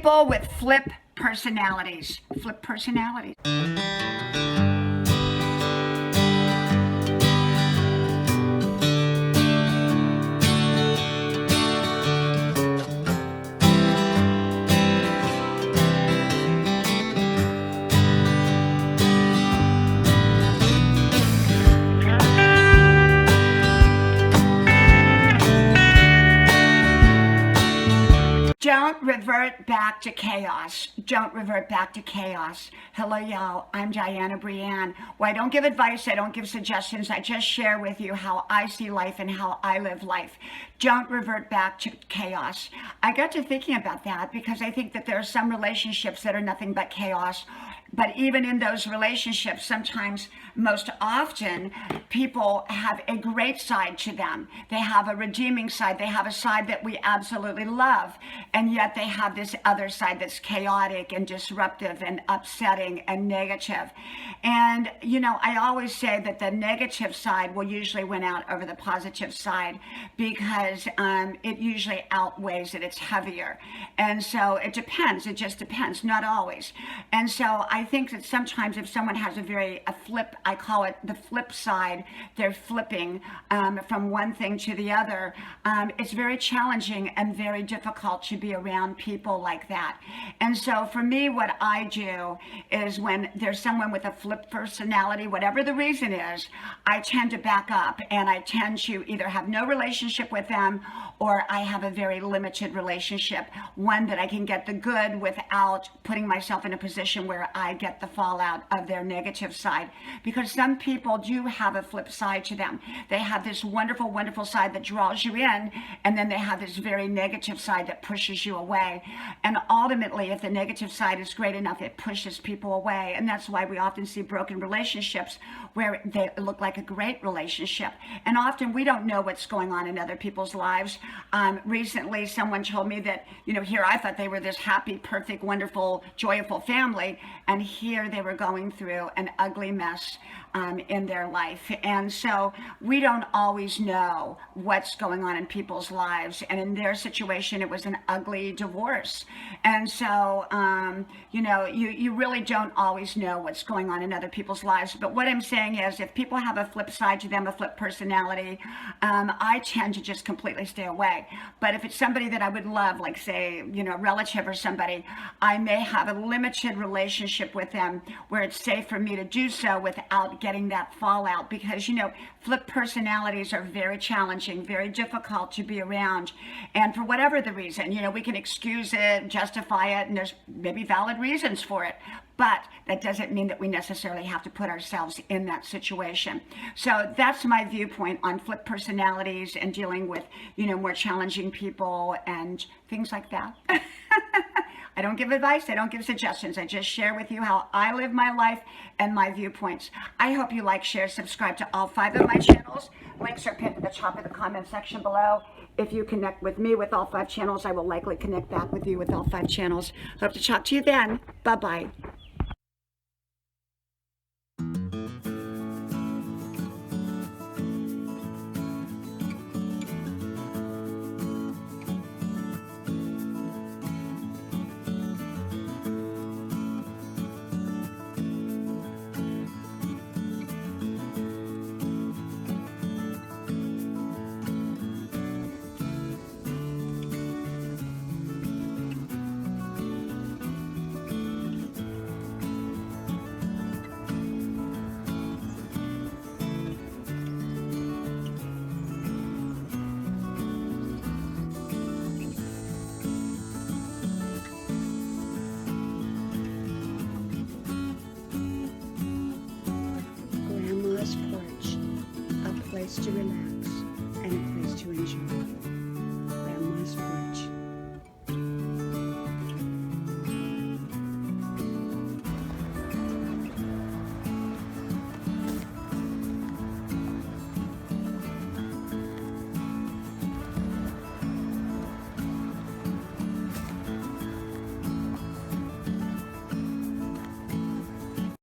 people with flip personalities. Flip personalities. Don't revert back to chaos. Don't revert back to chaos. Hello, y'all. I'm DIANNA BRIANNE. Well, I don't give advice. I don't give suggestions. I just share with you how I see life and how I live life. Don't revert back to chaos. I got to thinking about that because I think that there are some relationships that are nothing but chaos. But even in those relationships, sometimes, most often, people have a great side to them. They have a redeeming side. They have a side that we absolutely love. And yet they have this other side that's chaotic and disruptive and upsetting and negative. And, you know, I always say that the negative side will usually win out over the positive side because it usually outweighs it. It's heavier. And so it depends. It just depends. Not always. And so I think that sometimes if someone has a flip, I call it the flip side, they're flipping from one thing to the other. It's very challenging and very difficult to be around people like that. And so for me, what I do is when there's someone with a flip personality, whatever the reason is, I tend to back up and I tend to either have no relationship with them or I have a very limited relationship, one that I can get the good without putting myself in a position where I get the fallout of their negative side. Because some people do have a flip side to them. They have this wonderful, wonderful side that draws you in, and then they have this very negative side that pushes you away. And ultimately, if the negative side is great enough, it pushes people away. And that's why we often see broken relationships where they look like a great relationship. And often we don't know what's going on in other people's lives. Recently, someone told me that, you know, here I thought they were this happy, perfect, wonderful, joyful family, and here they were going through an ugly mess in their life. And so we don't always know what's going on in people's lives. And in their situation, it was an ugly divorce. And so, you know, you really don't always know what's going on in other people's lives. But what I'm saying is if people have a flip side to them, a flip personality, I tend to just completely stay away. But if it's somebody that I would love, like say, you know, a relative or somebody, I may have a limited relationship with them where it's safe for me to do so without getting that fallout, because, you know, flip personalities are very challenging, very difficult to be around. And for whatever the reason, you know, we can excuse it, justify it, and there's maybe valid reasons for it. But that doesn't mean that we necessarily have to put ourselves in that situation. So that's my viewpoint on flip personalities and dealing with, you know, more challenging people and things like that. I don't give advice. I don't give suggestions. I just share with you how I live my life and my viewpoints. I hope you like, share, subscribe to all 5 of my channels. Links are pinned at the top of the comment section below. If you connect with me with all 5 channels, I will likely connect back with you with all 5 channels. Hope to talk to you then. Bye-bye. To relax and a place to enjoy. Grandma's porch.